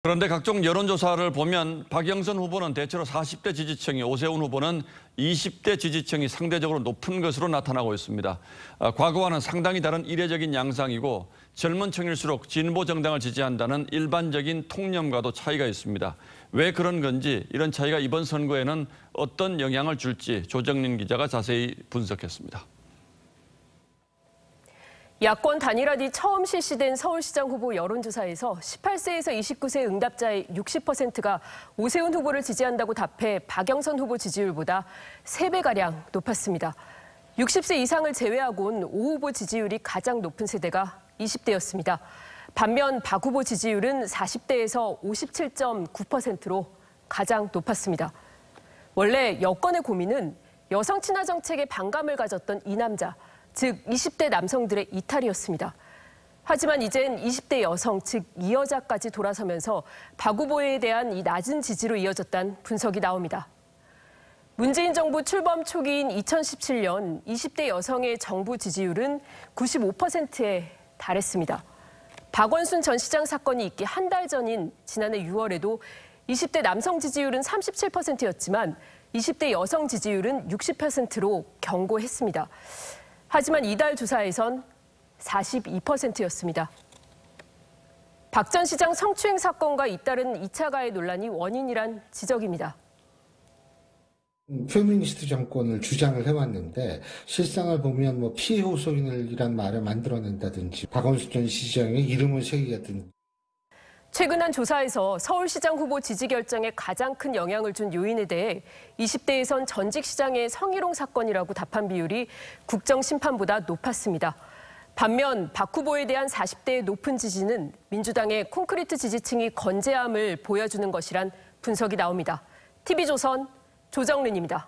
그런데 각종 여론조사를 보면 박영선 후보는 대체로 40대 지지층이, 오세훈 후보는 20대 지지층이 상대적으로 높은 것으로 나타나고 있습니다. 과거와는 상당히 다른 이례적인 양상이고 젊은 층일수록 진보 정당을 지지한다는 일반적인 통념과도 차이가 있습니다. 왜 그런 건지, 이런 차이가 이번 선거에는 어떤 영향을 줄지 조정린 기자가 자세히 분석했습니다. 야권 단일화 뒤 처음 실시된 서울시장 후보 여론조사에서 18세에서 29세 응답자의 60%가 오세훈 후보를 지지한다고 답해 박영선 후보 지지율보다 3배가량 높았습니다. 60세 이상을 제외하고는 오 후보 지지율이 가장 높은 세대가 20대였습니다. 반면 박 후보 지지율은 40대에서 57.9%로 가장 높았습니다. 원래 여권의 고민은 여성 친화 정책에 반감을 가졌던 이 남자, 즉 20대 남성들의 이탈이었습니다. 하지만 이젠 20대 여성, 즉 이 여자까지 돌아서면서 박 후보에 대한 이 낮은 지지로 이어졌다는 분석이 나옵니다. 문재인 정부 출범 초기인 2017년 20대 여성의 정부 지지율은 95%에 달했습니다. 박원순 전 시장 사건이 있기 한 달 전인 지난해 6월에도 20대 남성 지지율은 37%였지만 20대 여성 지지율은 60%로 견고했습니다. 하지만 이달 조사에선 42%였습니다. 박 전 시장 성추행 사건과 잇따른 2차 가해 논란이 원인이란 지적입니다. 페미니스트 정권을 주장을 해왔는데 실상을 보면 피해 호소인이란 말을 만들어낸다든지 박원순 전 시장의 이름을 새기겠다든지. 최근 한 조사에서 서울시장 후보 지지 결정에 가장 큰 영향을 준 요인에 대해 20대에선 전직 시장의 성희롱 사건이라고 답한 비율이 국정심판보다 높았습니다. 반면 박 후보에 대한 40대의 높은 지지는 민주당의 콘크리트 지지층이 건재함을 보여주는 것이란 분석이 나옵니다. TV조선 조정린입니다.